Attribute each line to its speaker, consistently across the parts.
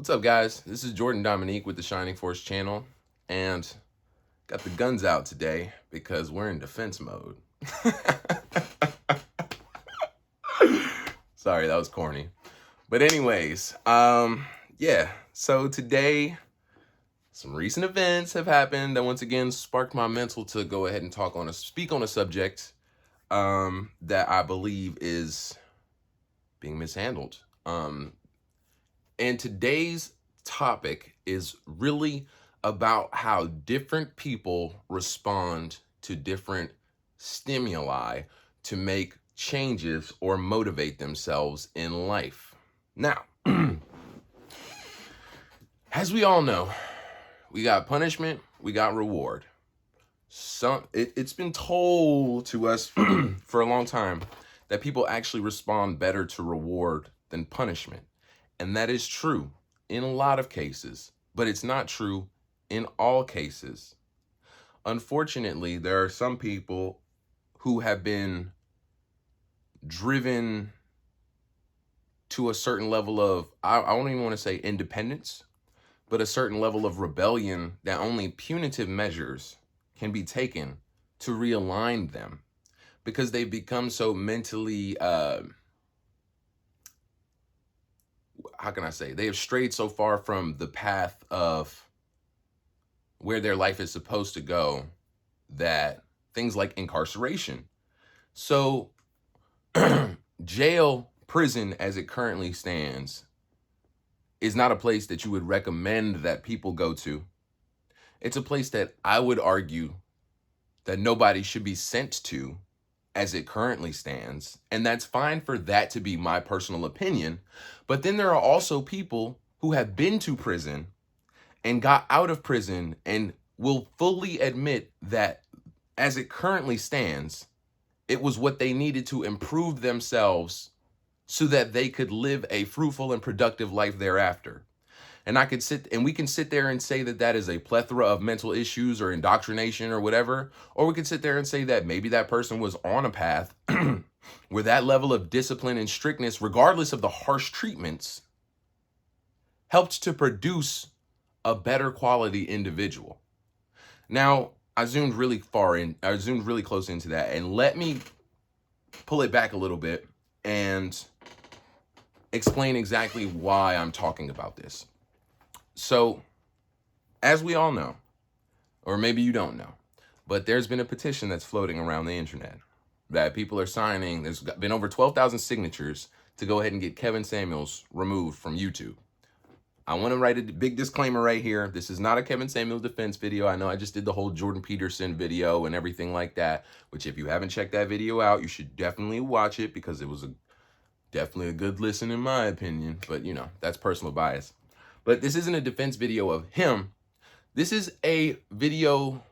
Speaker 1: What's up, guys? This is Jordan Dominique with the Shining Force channel, and got the guns out today because we're in defense mode. Sorry, that was corny. But anyways, yeah, so today some recent events have happened that once again sparked my mental to go ahead and speak on a subject that I believe is being mishandled. And today's topic is really about how different people respond to different stimuli to make changes or motivate themselves in life. Now, as we all know, we got punishment, we got reward. It's been told to us for a long time that people actually respond better to reward than punishment. And that is true in a lot of cases, but it's not true in all cases. Unfortunately, there are some people who have been driven to a certain level of, I don't even want to say independence, but a certain level of rebellion that only punitive measures can be taken to realign them because they've become so mentally, how can I say, they have strayed so far from the path of where their life is supposed to go that things like incarceration. So jail, prison as it currently stands is not a place that you would recommend that people go to. It's a place that I would argue that nobody should be sent to as it currently stands. And that's fine for that to be my personal opinion. But then there are also people who have been to prison and got out of prison and will fully admit that as it currently stands, it was what they needed to improve themselves so that they could live a fruitful and productive life thereafter. And we can sit there and say that that is a plethora of mental issues or indoctrination or whatever. Or we could sit there and say that maybe that person was on a path where that level of discipline and strictness, regardless of the harsh treatments, helped to produce a better quality individual. Now, I zoomed really close into that, and let me pull it back a little bit and explain exactly why I'm talking about this. So, as we all know, or maybe you don't know, but there's been a petition that's floating around the internet that people are signing. There's been over 12,000 signatures to go ahead and get Kevin Samuels removed from YouTube. I want to write a big disclaimer right here. This is not a Kevin Samuels defense video. I know I just did the whole Jordan Peterson video and everything like that, which if you haven't checked that video out, you should definitely watch it because it was definitely a good listen in my opinion, but you know, that's personal bias. But this isn't a defense video of him. This is a video.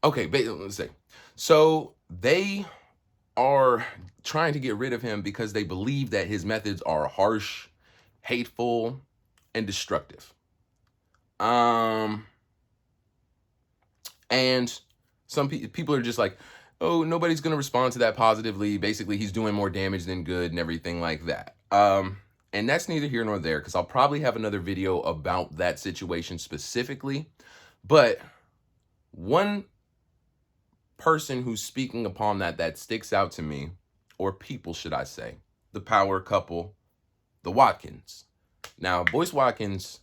Speaker 1: Okay, let's say. So they are trying to get rid of him because they believe that his methods are harsh, hateful, and destructive. And some people are just like, oh, nobody's going to respond to that positively. Basically, he's doing more damage than good and everything like that. And that's neither here nor there because I'll probably have another video about that situation specifically. But one person who's speaking upon that sticks out to me, or people, should I say, the power couple, the Watkins. Now, Boyce Watkins,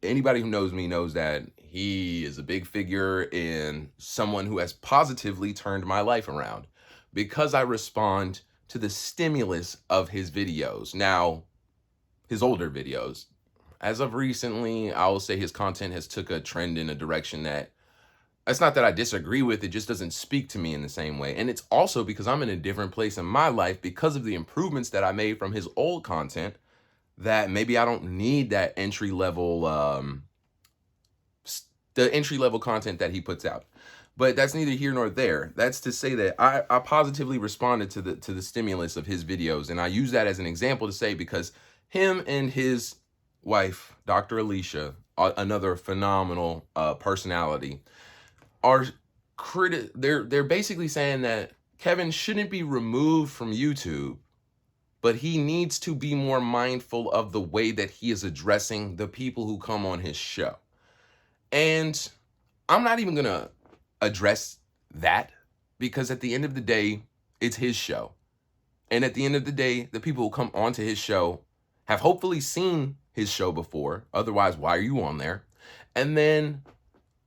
Speaker 1: anybody who knows me knows that he is a big figure in someone who has positively turned my life around because I respond to the stimulus of his videos. Now, his older videos. As of recently, I will say his content has took a trend in a direction that, it's not that I disagree with, it just doesn't speak to me in the same way. And it's also because I'm in a different place in my life because of the improvements that I made from his old content that maybe I don't need that entry-level, the entry-level content that he puts out. But that's neither here nor there. That's to say that I positively responded to the stimulus of his videos. And I use that as an example to say because him and his wife, Dr. Alicia, another phenomenal personality, they're basically saying that Kevin shouldn't be removed from YouTube but he needs to be more mindful of the way that he is addressing the people who come on his show. And I'm not even going to address that, because at the end of the day, it's his show. And at the end of the day, the people who come onto his show have hopefully seen his show before. Otherwise, why are you on there? And then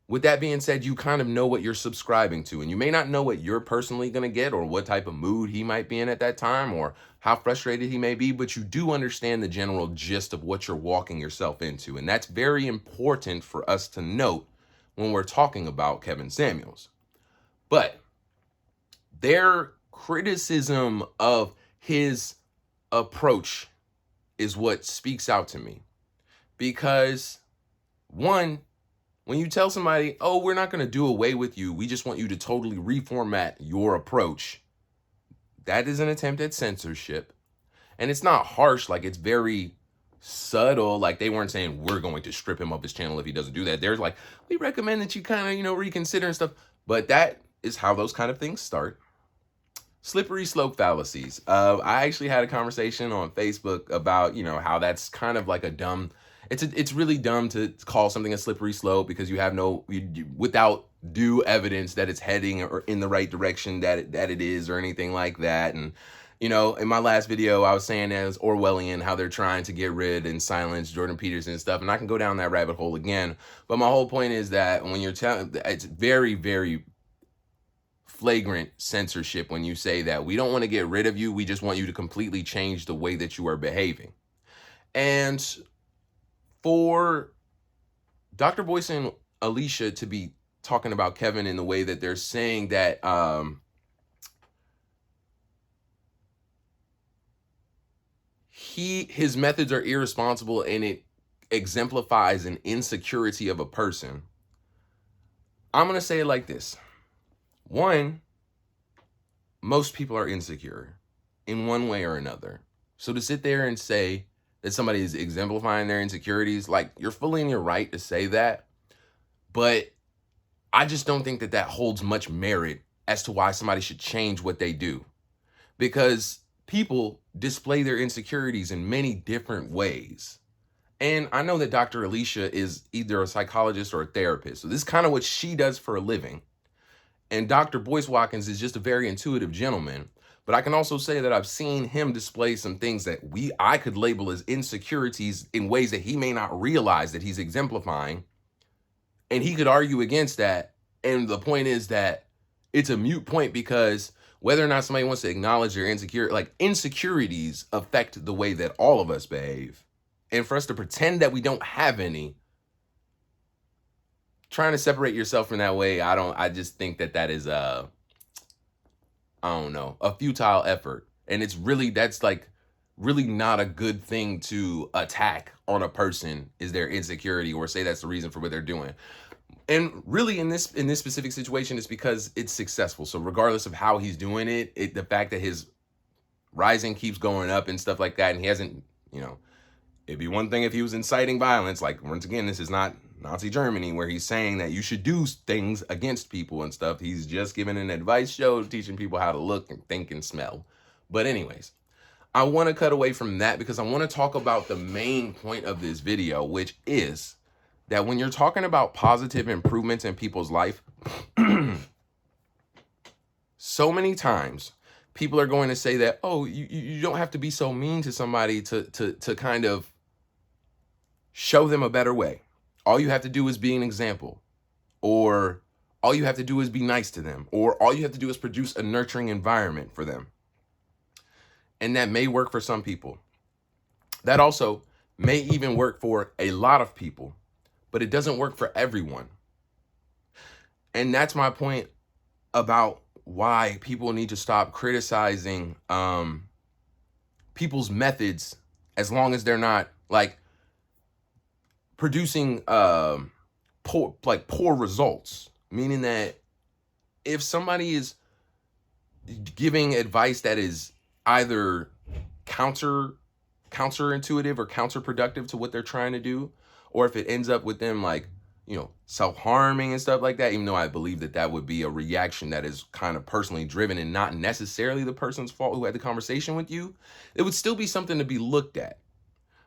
Speaker 1: with that being said, you kind of know what you're subscribing to, and you may not know what you're personally going to get or what type of mood he might be in at that time or how frustrated he may be, but you do understand the general gist of what you're walking yourself into. And that's very important for us to note when we're talking about Kevin Samuels. But their criticism of his approach is what speaks out to me. Because one, when you tell somebody, oh, we're not going to do away with you, we just want you to totally reformat your approach, that is an attempt at censorship. And it's not harsh, like it's very subtle. Like they weren't saying we're going to strip him of his channel if he doesn't do that. They're like, we recommend that you kind of, reconsider and stuff. But that is how those kind of things start. Slippery slope fallacies. I actually had a conversation on Facebook about, how that's kind of like a dumb, it's really dumb to call something a slippery slope because you have without due evidence that it's heading or in the right direction that it is or anything like that. And, in my last video, I was saying that it's Orwellian, how they're trying to get rid and silence Jordan Peterson and stuff. And I can go down that rabbit hole again. But my whole point is that when you're telling, it's very, very flagrant censorship when you say that we don't want to get rid of you, we just want you to completely change the way that you are behaving. And for Dr. Boyce and Alicia to be talking about Kevin in the way that they're saying that his methods are irresponsible and it exemplifies an insecurity of a person, I'm going to say it like this. One, most people are insecure in one way or another. So to sit there and say that somebody is exemplifying their insecurities, like, you're fully in your right to say that. But I just don't think that holds much merit as to why somebody should change what they do. Because people display their insecurities in many different ways. And I know that Dr. Alicia is either a psychologist or a therapist. So this is kind of what she does for a living. And Dr. Boyce Watkins is just a very intuitive gentleman. But I can also say that I've seen him display some things that I could label as insecurities in ways that he may not realize that he's exemplifying. And he could argue against that. And the point is that it's a moot point, because whether or not somebody wants to acknowledge their insecurities affect the way that all of us behave. And for us to pretend that we don't have any, trying to separate yourself from that way, I just think that is a futile effort. And that's like really not a good thing to attack on a person, is their insecurity, or say that's the reason for what they're doing. And really in this specific situation, it's because it's successful. So regardless of how he's doing it, the fact that his rising keeps going up and stuff like that, and he hasn't, it'd be one thing if he was inciting violence. Like, once again, this is not Nazi Germany where he's saying that you should do things against people and stuff. He's just giving an advice show, teaching people how to look and think and smell. But anyways, I want to cut away from that because I want to talk about the main point of this video, which is that when you're talking about positive improvements in people's life, so many times people are going to say that, oh, you don't have to be so mean to somebody to kind of show them a better way. All you have to do is be an example, or all you have to do is be nice to them, or all you have to do is produce a nurturing environment for them. And that may work for some people. That also may even work for a lot of people, but it doesn't work for everyone. And that's my point about why people need to stop criticizing people's methods, as long as they're not like producing poor results. Meaning that if somebody is giving advice that is either counterintuitive or counterproductive to what they're trying to do, or if it ends up with them like self-harming and stuff like that, even though I believe that that would be a reaction that is kind of personally driven and not necessarily the person's fault who had the conversation with you, it would still be something to be looked at.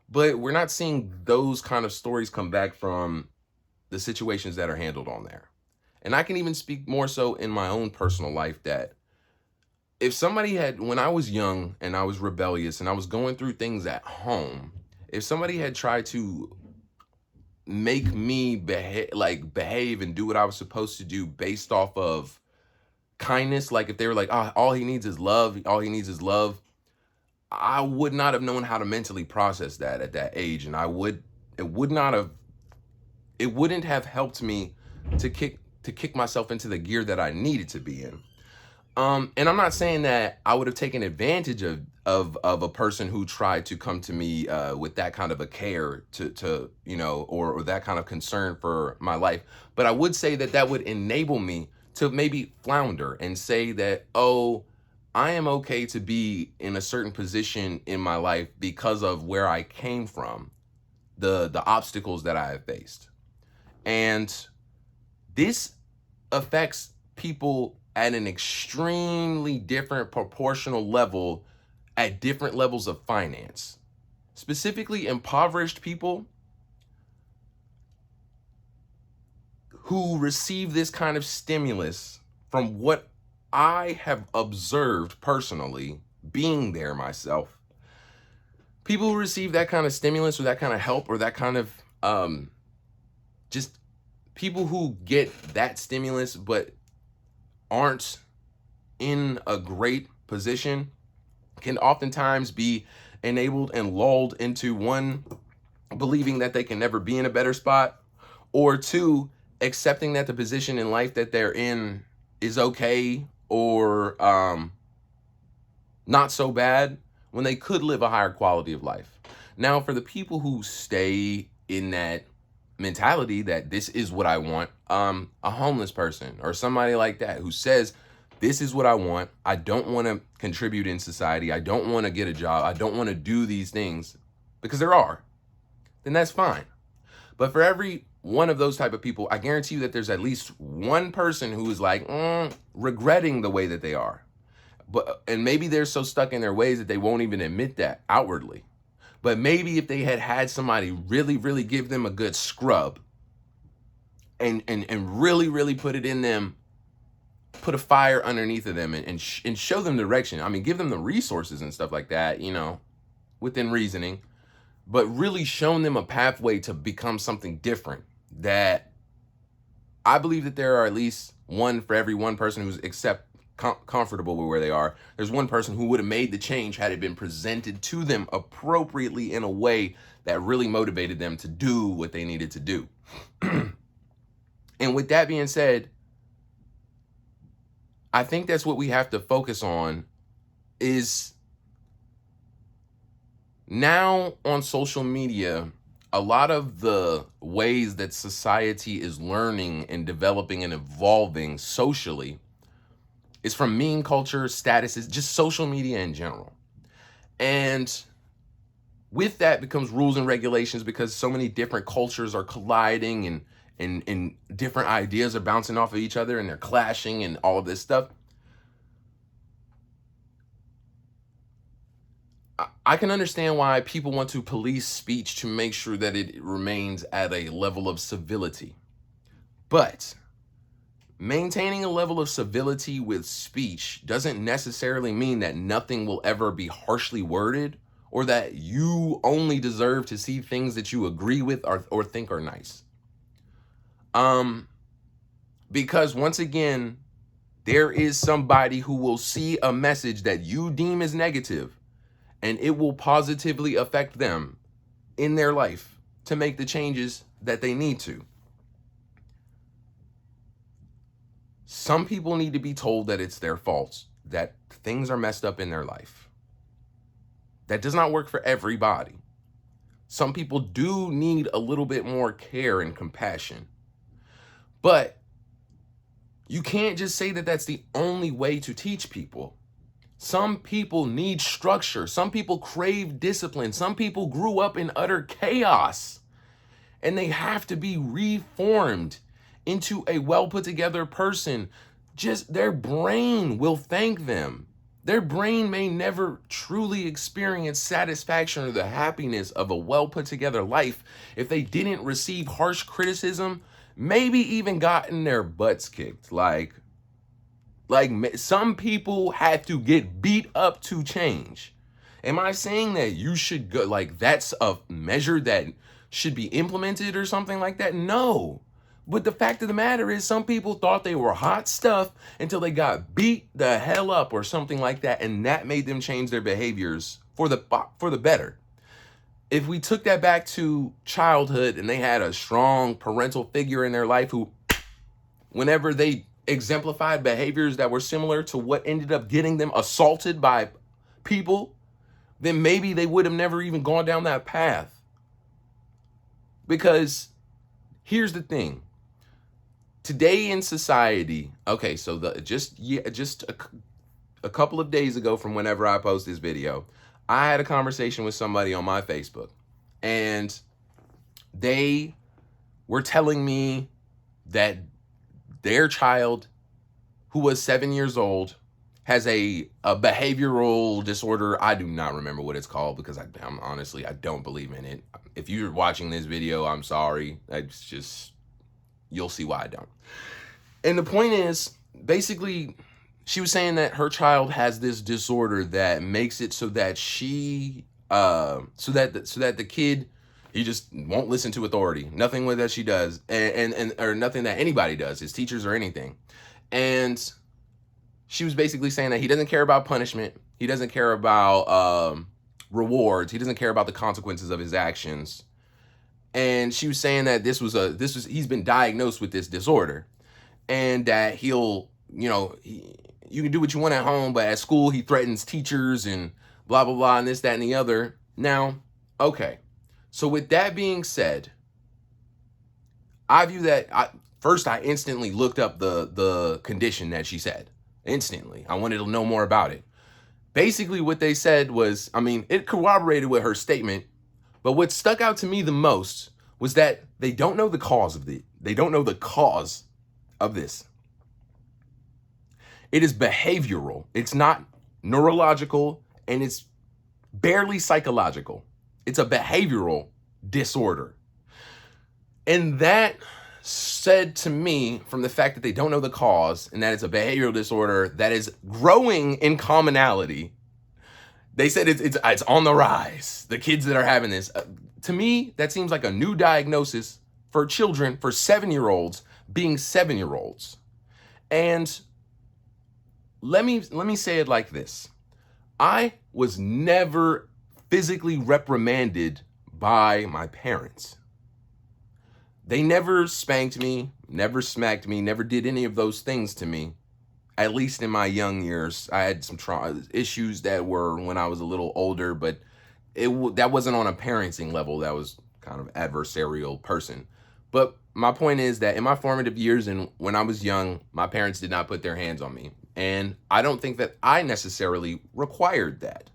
Speaker 1: But we're not seeing those kind of stories come back from the situations that are handled on there. And I can even speak more so in my own personal life that if somebody had, when I was young and I was rebellious and I was going through things at home, if somebody had tried to make me behave and do what I was supposed to do based off of kindness, like if they were like, oh, all he needs is love, I would not have known how to mentally process that at that age. And it wouldn't have helped me to kick myself into the gear that I needed to be in. And I'm not saying that I would have taken advantage of a person who tried to come to me with that kind of a care or that kind of concern for my life. But I would say that that would enable me to maybe flounder and say that, oh, I am okay to be in a certain position in my life because of where I came from, the obstacles that I have faced. And this affects people at an extremely different proportional level at different levels of finance. Specifically, impoverished people who receive this kind of stimulus, from what I have observed personally, being there myself, people who receive that kind of stimulus or that kind of help or that kind of just people who get that stimulus but aren't in a great position can oftentimes be enabled and lulled into, one, believing that they can never be in a better spot, or two, accepting that the position in life that they're in is okay or not so bad when they could live a higher quality of life. Now, for the people who stay in that mentality that this is what I want, a homeless person or somebody like that who says, this is what I want, I don't want to contribute in society, I don't want to get a job, I don't want to do these things, because there are, then that's fine. But for every one of those type of people, I guarantee you that there's at least one person who is like regretting the way that they are. And maybe they're so stuck in their ways that they won't even admit that outwardly. But maybe if they had somebody really, really give them a good scrub and really, really put it in them, put a fire underneath of them and show them direction. I mean, give them the resources and stuff like that, within reasoning, but really showing them a pathway to become something different. That I believe that there are at least one for every one person who's comfortable with where they are. There's one person who would have made the change had it been presented to them appropriately in a way that really motivated them to do what they needed to do. And with that being said, I think that's what we have to focus on. Is now on social media, a lot of the ways that society is learning and developing and evolving socially is from meme culture, statuses, just social media in general. And with that becomes rules and regulations, because so many different cultures are colliding and different ideas are bouncing off of each other and they're clashing and all of this stuff. I can understand why people want to police speech to make sure that it remains at a level of civility. But maintaining a level of civility with speech doesn't necessarily mean that nothing will ever be harshly worded, or that you only deserve to see things that you agree with or think are nice. Because once again, there is somebody who will see a message that you deem as negative, and it will positively affect them in their life to make the changes that they need to. Some people need to be told that it's their fault, that things are messed up in their life. That does not work for everybody. Some people do need a little bit more care and compassion. But you can't just say that that's the only way to teach people. Some people need structure. Some people crave discipline. Some people grew up in utter chaos. and they have to be reformed into a well put together person. Just their brain will thank them. Their brain may never truly experience satisfaction or the happiness of a well put together life if they didn't receive harsh criticism, maybe even gotten their butts kicked. Like some people had to get beat up to change. Am I saying that you should go, like that's a measure that should be implemented or something like that? No. But the fact of the matter is some people thought they were hot stuff until they got beat the hell up or something like that, and that made them change their behaviors for the better. If we took that back to childhood and they had a strong parental figure in their life who, whenever they exemplified behaviors that were similar to what ended up getting them assaulted by people, then maybe they would have never even gone down that path. Because here's the thing. Today in society, okay, so just a couple of days ago from whenever I post this video, I had a conversation with somebody on my Facebook, and they were telling me that their child, who was 7 years old, has a behavioral disorder. I do not remember what it's called because I'm honestly, I don't believe in it. If you're watching this video, I'm sorry. It's just, you'll see why I don't. And the point is, basically, she was saying that her child has this disorder that makes it so that so that the kid, he just won't listen to authority. Nothing that she does, and or nothing that anybody does, his teachers or anything. And she was basically saying that he doesn't care about punishment. He doesn't care about rewards. He doesn't care about the consequences of his actions. And she was saying that he's been diagnosed with this disorder, and that he'll, you can do what you want at home, but at school he threatens teachers and blah, blah, blah, and this, that, and the other. Now, okay. So with that being said, I view that, first I instantly looked up the condition that she said. Instantly. I wanted to know more about it. Basically what they said was, it corroborated with her statement, but what stuck out to me the most was that they don't know the cause of They don't know the cause of this. It is behavioral. It's not neurological, and it's barely psychological. It's a behavioral disorder. And that said to me, from the fact that they don't know the cause and that it's a behavioral disorder that is growing in commonality, they said it's on the rise. The kids that are having this, to me, that seems like a new diagnosis for children, for 7-year-olds being 7-year-olds. And let me say it like this. I was never physically reprimanded by my parents. They never spanked me, never smacked me, never did any of those things to me. At least in my young years, I had some issues that were when I was a little older, but that wasn't on a parenting level. That was kind of adversarial person. But my point is that in my formative years and when I was young, my parents did not put their hands on me. And I don't think that I necessarily required that.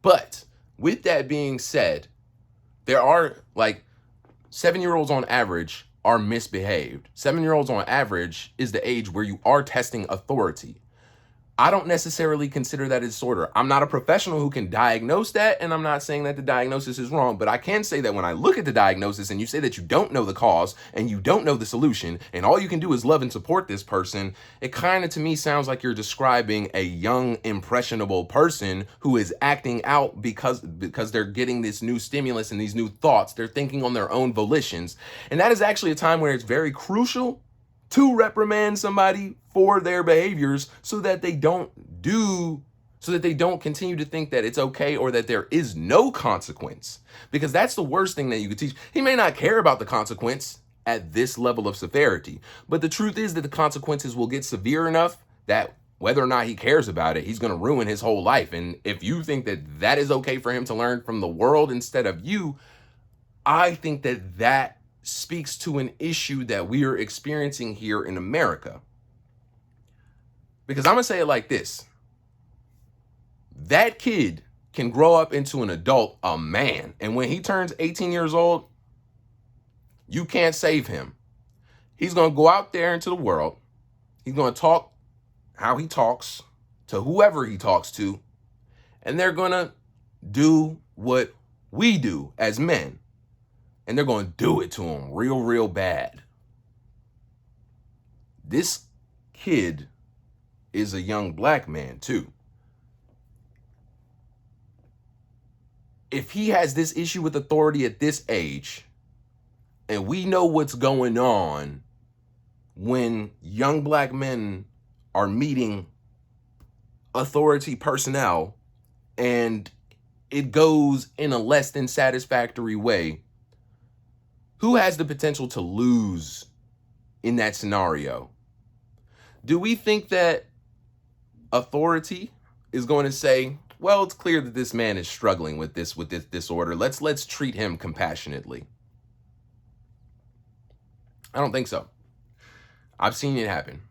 Speaker 1: But with that being said, there are 7-year-olds on average are misbehaved. 7-year-olds on average is the age where you are testing authority. I don't necessarily consider that a disorder. I'm not a professional who can diagnose that, and I'm not saying that the diagnosis is wrong, but I can say that when I look at the diagnosis and you say that you don't know the cause and you don't know the solution, and all you can do is love and support this person, it kind of to me sounds like you're describing a young, impressionable person who is acting out because they're getting this new stimulus and these new thoughts. They're thinking on their own volitions. And that is actually a time where it's very crucial to reprimand somebody for their behaviors so that they don't continue to think that it's okay or that there is no consequence. Because that's the worst thing that you could teach. He may not care about the consequence at this level of severity, but the truth is that the consequences will get severe enough that whether or not he cares about it, he's going to ruin his whole life. And if you think that that is okay for him to learn from the world instead of you, I think that speaks to an issue that we are experiencing here in America. Because I'm going to say it like this. That kid can grow up into an adult, a man. And when he turns 18 years old, You can't save him. He's going to go out there into the world. He's going to talk how he talks to whoever he talks to. And they're going to do what we do as men. And they're going to do it to him real, real bad. This kid is a young black man too. If he has this issue with authority at this age, and we know what's going on when young black men are meeting authority personnel and it goes in a less than satisfactory way, who has the potential to lose in that scenario? Do we think that authority is going to say, well, it's clear that this man is struggling with this disorder. Let's treat him compassionately? I don't think so. I've seen it happen.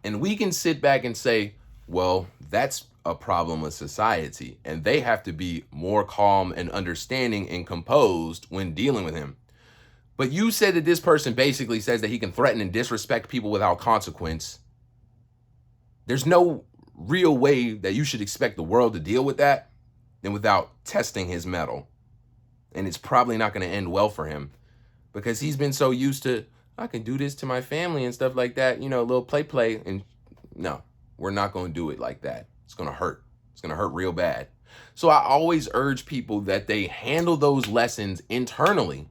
Speaker 1: And we can sit back and say, well, that's a problem with society, and they have to be more calm and understanding and composed when dealing with him. But you said that this person basically says that he can threaten and disrespect people without consequence. There's no real way that you should expect the world to deal with that than without testing his mettle. And it's probably not going to end well for him because he's been so used to, I can do this to my family and stuff like that, you know, a little play. And no, we're not going to do it like that. It's going to hurt. It's going to hurt real bad. So I always urge people that they handle those lessons internally.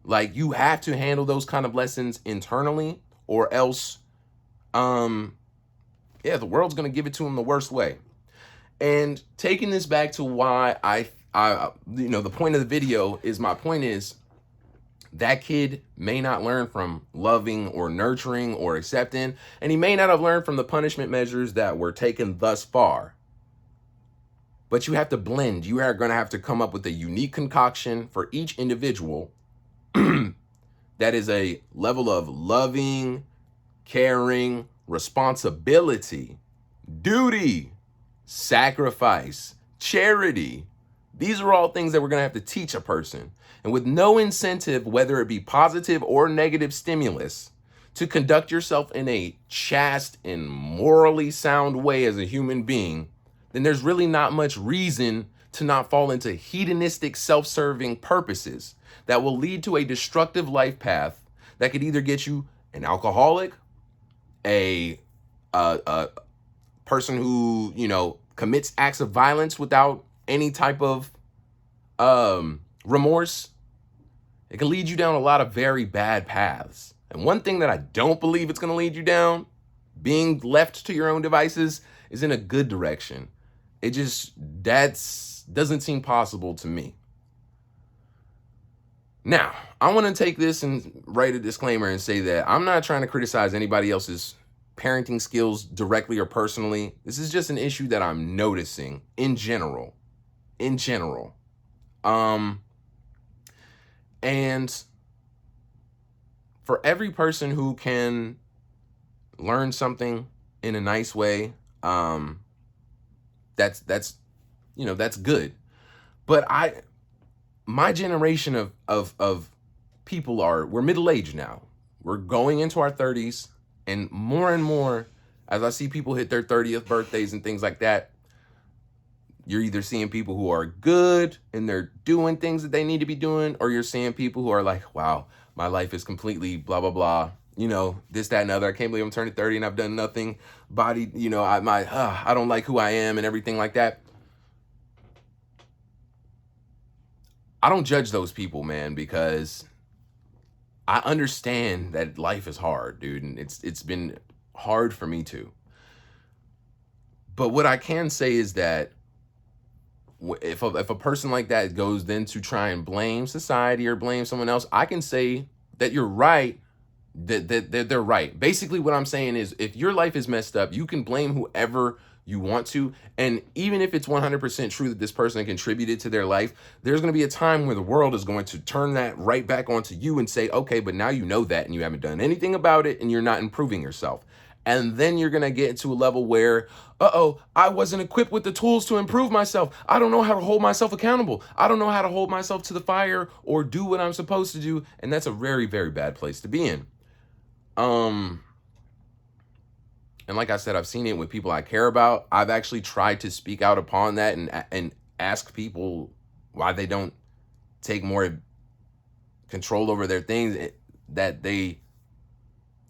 Speaker 1: Like, you have to handle those kind of lessons internally, or else, the world's going to give it to them the worst way. And taking this back to why the point of the video is, my point is, that kid may not learn from loving or nurturing or accepting, and he may not have learned from the punishment measures that were taken thus far. But you have to blend. You are going to have to come up with a unique concoction for each individual that is a level of loving, caring, responsibility, duty, sacrifice, charity. These are all things that we're going to have to teach a person. And with no incentive, whether it be positive or negative stimulus, to conduct yourself in a chaste and morally sound way as a human being, then there's really not much reason to not fall into hedonistic, self-serving purposes that will lead to a destructive life path that could either get you an alcoholic, a person who, commits acts of violence without any type of remorse. It can lead you down a lot of very bad paths. And one thing that I don't believe it's going to lead you down, being left to your own devices, is in a good direction. Doesn't seem possible to me. Now, I want to take this and write a disclaimer and say that I'm not trying to criticize anybody else's parenting skills directly or personally. This is just an issue that I'm noticing in general. And for every person who can learn something in a nice way, that's good. But my generation of people we're middle-aged now. We're going into our 30s, and more, as I see people hit their 30th birthdays and things like that, you're either seeing people who are good and they're doing things that they need to be doing, or you're seeing people who are like, wow, my life is completely blah, blah, blah. This, that, and other. I can't believe I'm turning 30 and I've done nothing. Body, I don't like who I am and everything like that. I don't judge those people, man, because I understand that life is hard, dude. And it's been hard for me too. But what I can say is that if a person like that goes then to try and blame society or blame someone else, I can say that you're right, that they're right. Basically, what I'm saying is, if your life is messed up, you can blame whoever you want to. And even if it's 100% true that this person contributed to their life, there's going to be a time where the world is going to turn that right back onto you and say, okay, but now you know that and you haven't done anything about it and you're not improving yourself. And then you're going to get into a level where, I wasn't equipped with the tools to improve myself. I don't know how to hold myself accountable. I don't know how to hold myself to the fire or do what I'm supposed to do. And that's a very, very bad place to be in. And like I said, I've seen it with people I care about. I've actually tried to speak out upon that and ask people why they don't take more control over their things that they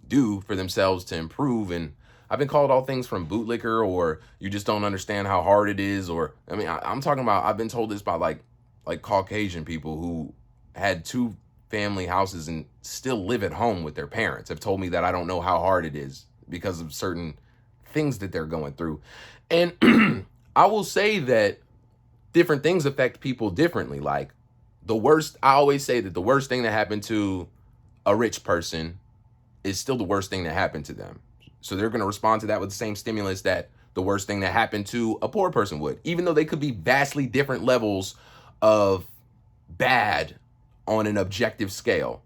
Speaker 1: do for themselves to improve. And I've been called all things from bootlicker, or you just don't understand how hard it is. Or, I mean, I'm talking about, I've been told this by like Caucasian people who had 2 family houses and still live at home with their parents, have told me that I don't know how hard it is because of certain things that they're going through. And I will say that different things affect people differently. Like I always say that the worst thing that happened to a rich person is still the worst thing that happened to them. So they're going to respond to that with the same stimulus that the worst thing that happened to a poor person would, even though they could be vastly different levels of bad on an objective scale.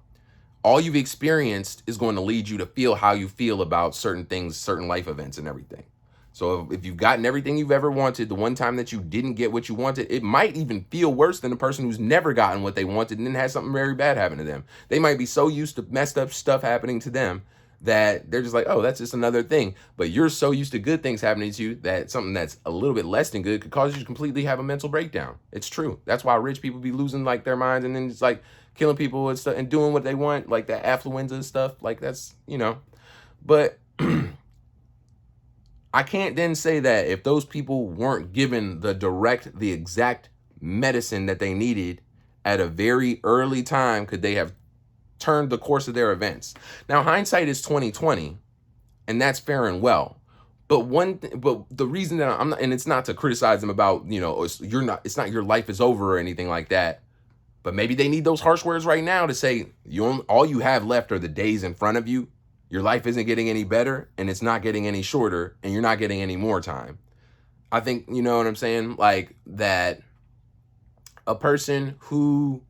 Speaker 1: All you've experienced is going to lead you to feel how you feel about certain things, certain life events and everything. So if you've gotten everything you've ever wanted, the one time that you didn't get what you wanted, it might even feel worse than the person who's never gotten what they wanted and then had something very bad happen to them. They might be so used to messed up stuff happening to them that they're just like, oh, that's just another thing. But you're so used to good things happening to you that something that's a little bit less than good could cause you to completely have a mental breakdown. It's true. That's why rich people be losing like their minds and then just like killing people and stuff and doing what they want, like that affluenza and stuff. Like that's, but I can't then say that if those people weren't given the exact medicine that they needed at a very early time, could they have turned the course of their events. Now, hindsight is 2020, and that's fair and well. But the reason that I'm not, and it's not to criticize them about, it's not your life is over or anything like that. But maybe they need those harsh words right now to say all you have left are the days in front of you. Your life isn't getting any better, and it's not getting any shorter, and you're not getting any more time. I think, you know what I'm saying? Like that a person who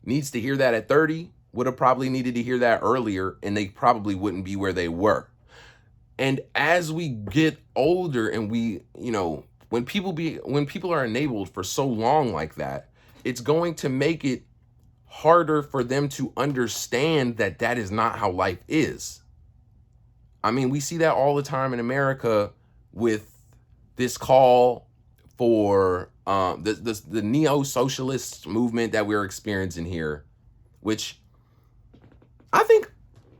Speaker 1: needs to hear that at 30 would have probably needed to hear that earlier, and they probably wouldn't be where they were. And as we get older and when people are enabled for so long like that, it's going to make it harder for them to understand that that is not how life is. I mean, we see that all the time in America with this call for the neo-socialist movement that we're experiencing here, which I think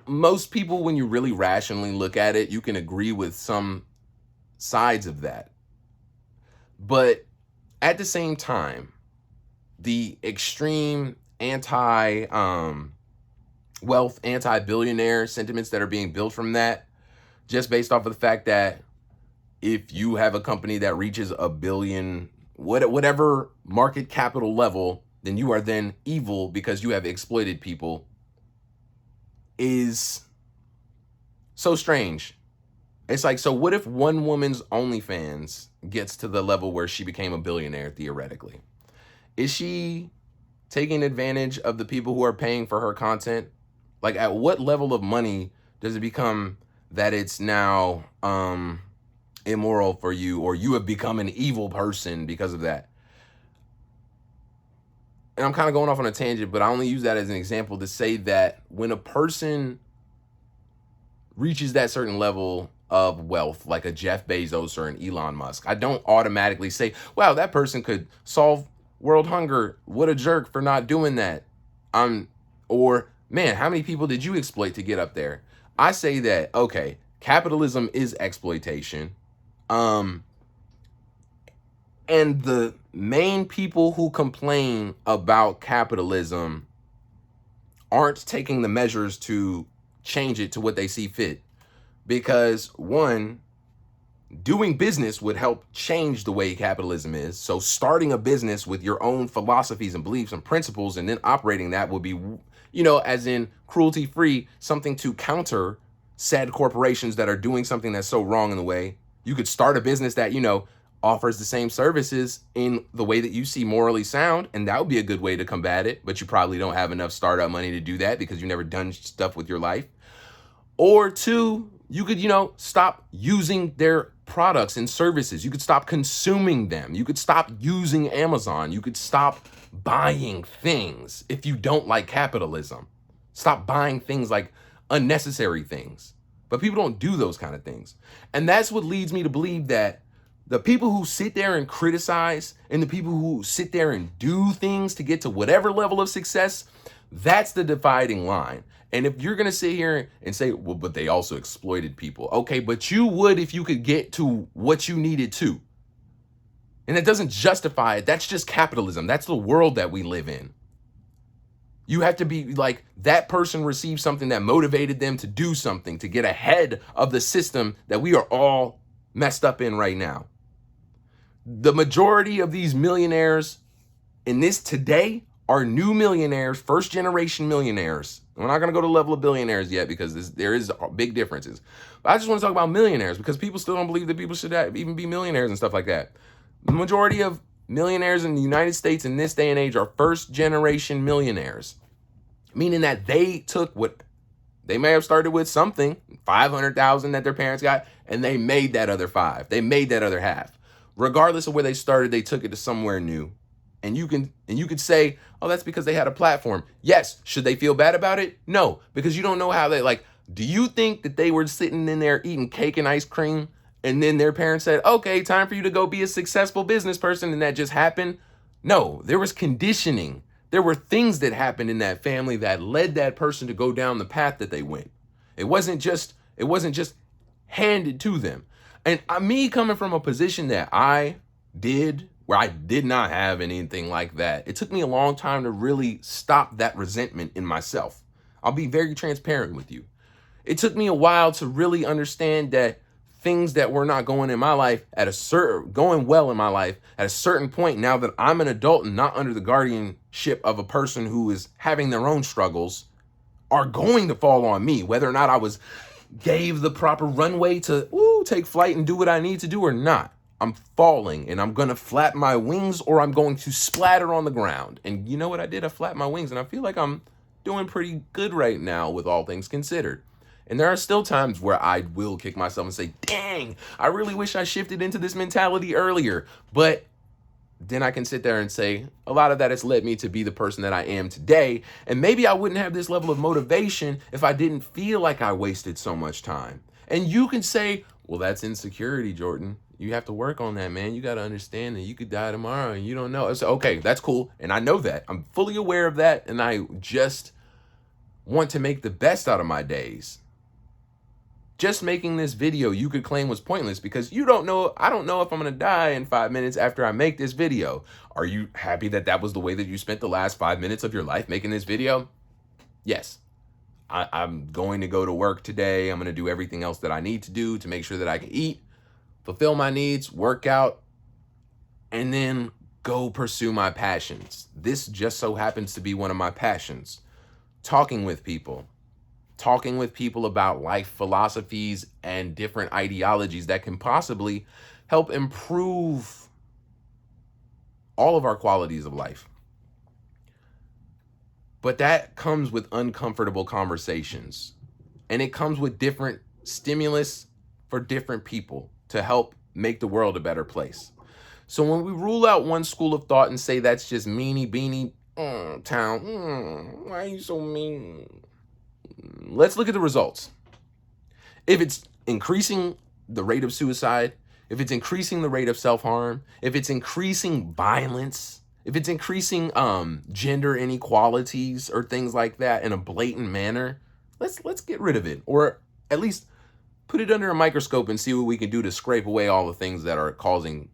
Speaker 1: most people, when you really rationally look at it, you can agree with some sides of that. But at the same time, the extreme anti-wealth, anti-billionaire sentiments that are being built from that, just based off of the fact that if you have a company that reaches $1 billion, whatever market capital level, then you are then evil because you have exploited people, is so strange. It's like, so what if one woman's OnlyFans gets to the level where she became a billionaire theoretically? Is she taking advantage of the people who are paying for her content? Like, at what level of money does it become that it's now immoral for you, or you have become an evil person because of that? And I'm kind of going off on a tangent, but I only use that as an example to say that when a person reaches that certain level of wealth, like a Jeff Bezos or an Elon Musk, I don't automatically say, wow, that person could solve world hunger. What a jerk for not doing that. Or, man, how many people did you exploit to get up there? I say that, okay, capitalism is exploitation. And the main people who complain about capitalism aren't taking the measures to change it to what they see fit. Because one, doing business would help change the way capitalism is. So starting a business with your own philosophies and beliefs and principles and then operating that would be, as in cruelty-free, something to counter said corporations that are doing something that's so wrong in the way. You could start a business that, offers the same services in the way that you see morally sound, and that would be a good way to combat it, but you probably don't have enough startup money to do that because you've never done stuff with your life. Or two, You could, stop using their products and services. You could stop consuming them. You could stop using Amazon. You could stop buying things if you don't like capitalism. Stop buying things like unnecessary things. But people don't do those kind of things. And that's what leads me to believe that the people who sit there and criticize and the people who sit there and do things to get to whatever level of success, that's the dividing line. And if you're going to sit here and say, well, but they also exploited people. Okay, but you would if you could get to what you needed to. And it doesn't justify it. That's just capitalism. That's the world that we live in. You have to be like, that person received something that motivated them to do something, to get ahead of the system that we are all messed up in right now. The majority of these millionaires in this today are new millionaires, first generation millionaires. We're not going to go to the level of billionaires yet because there is big differences. But I just want to talk about millionaires because people still don't believe that people should even be millionaires and stuff like that. The majority of millionaires in the United States in this day and age are first generation millionaires, meaning that they took what they may have started with, something, 500,000 that their parents got, and they made that other five. They made that other half. Regardless of where they started, they took it to somewhere new. And you could say, oh, that's because they had a platform. Yes. Should they feel bad about it? No, because you don't know how do you think that they were sitting in there eating cake and ice cream and then their parents said, okay, time for you to go be a successful business person, and that just happened? No, there was conditioning. There were things that happened in that family that led that person to go down the path that they went. It wasn't just handed to them. And me coming from a position that I did, where I did not have anything like that, it took me a long time to really stop that resentment in myself. I'll be very transparent with you. It took me a while to really understand that things that were not going in my life going well in my life at a certain point, now that I'm an adult and not under the guardianship of a person who is having their own struggles, are going to fall on me, whether or not I gave the proper runway to take flight and do what I need to do or not. I'm falling and I'm going to flap my wings or I'm going to splatter on the ground. And you know what I did? I flapped my wings and I feel like I'm doing pretty good right now with all things considered. And there are still times where I will kick myself and say, dang, I really wish I shifted into this mentality earlier. But then I can sit there and say, a lot of that has led me to be the person that I am today. And maybe I wouldn't have this level of motivation if I didn't feel like I wasted so much time. And you can say, well, that's insecurity, Jordan. You have to work on that, man. You got to understand that you could die tomorrow and you don't know. It's okay, that's cool. And I know that. I'm fully aware of that. And I just want to make the best out of my days. Just making this video you could claim was pointless because you don't know. I don't know if I'm going to die in 5 minutes after I make this video. Are you happy that that was the way that you spent the last 5 minutes of your life making this video? Yes. I'm going to go to work today. I'm going to do everything else that I need to do to make sure that I can eat, fulfill my needs, work out, and then go pursue my passions. This just so happens to be one of my passions. Talking with people about life philosophies and different ideologies that can possibly help improve all of our qualities of life. But that comes with uncomfortable conversations, and it comes with different stimulus for different people to help make the world a better place. So when we rule out one school of thought and say that's just meanie beanie town, why are you so mean? Let's look at the results. If it's increasing the rate of suicide, if it's increasing the rate of self-harm, if it's increasing violence, if it's increasing gender inequalities or things like that in a blatant manner, let's get rid of it, or at least put it under a microscope and see what we can do to scrape away all the things that are causing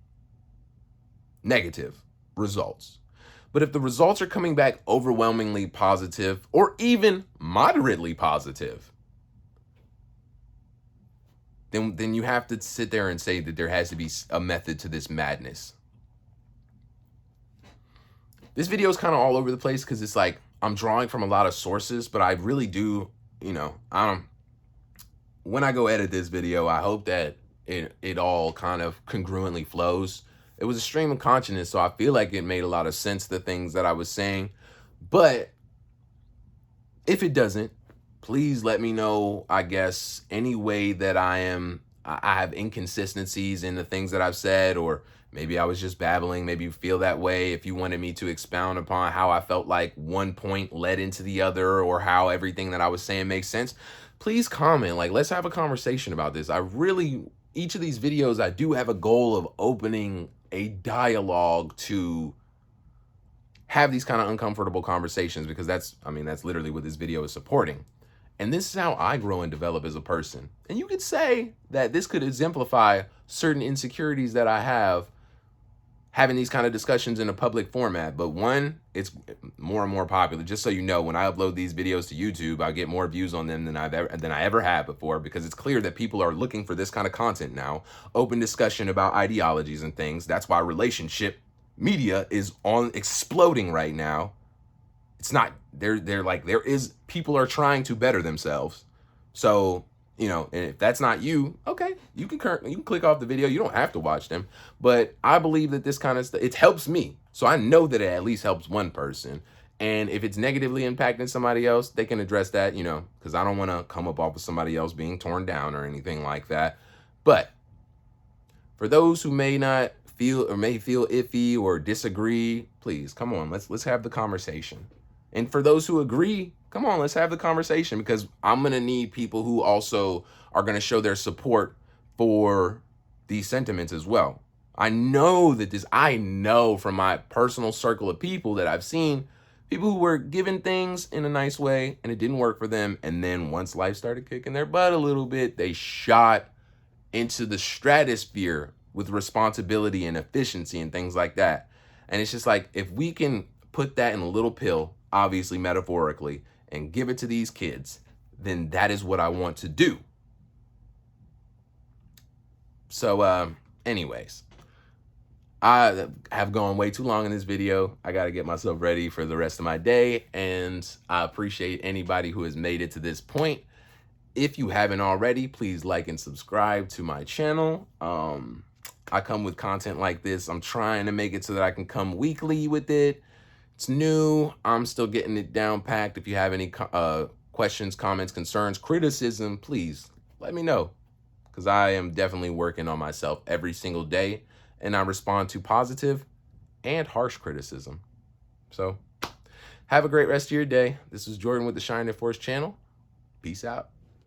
Speaker 1: negative results. But if the results are coming back overwhelmingly positive or even moderately positive, then you have to sit there and say that there has to be a method to this madness. This video is kind of all over the place because it's like I'm drawing from a lot of sources, but I really do, when I go edit this video, I hope that it all kind of congruently flows. It was a stream of consciousness, so I feel like it made a lot of sense, the things that I was saying. But if it doesn't, please let me know, I guess, any way that I have inconsistencies in the things that I've said, or maybe I was just babbling. Maybe you feel that way. If you wanted me to expound upon how I felt like one point led into the other, or how everything that I was saying makes sense, please comment. Like, let's have a conversation about this. Each of these videos, I do have a goal of opening a dialogue to have these kind of uncomfortable conversations, because that's literally what this video is supporting. And this is how I grow and develop as a person. And you could say that this could exemplify certain insecurities that I have having these kind of discussions in a public format. But one, it's more and more popular. Just so you know, when I upload these videos to YouTube, I get more views on them than I ever had before, because it's clear that people are looking for this kind of content now. Open discussion about ideologies and things. That's why relationship media is on exploding right now. It's not, people are trying to better themselves. So, and if that's not you, okay, you can click off the video. You don't have to watch them. But I believe that this kind of stuff, it helps me. So I know that it at least helps one person. And if it's negatively impacting somebody else, they can address that, because I don't want to come up off of somebody else being torn down or anything like that. But for those who may not feel iffy or disagree, please come on, let's have the conversation. And for those who agree, come on, let's have the conversation, because I'm going to need people who also are going to show their support for these sentiments as well. I know from my personal circle of people that I've seen people who were given things in a nice way and it didn't work for them. And then once life started kicking their butt a little bit, they shot into the stratosphere with responsibility and efficiency and things like that. And it's just like, if we can put that in a little pill, obviously metaphorically, and give it to these kids, then that is what I want to do. So anyways, I have gone way too long in this video. I got to get myself ready for the rest of my day, and I appreciate anybody who has made it to this point. If you haven't already, please like and subscribe to my channel. I come with content like this. I'm trying to make it so that I can come weekly with it. It's new. I'm still getting it down packed. If you have any questions, comments, concerns, criticism, please let me know, because I am definitely working on myself every single day, and I respond to positive and harsh criticism. So have a great rest of your day. This is Jordan with the Shine and Force channel. Peace out.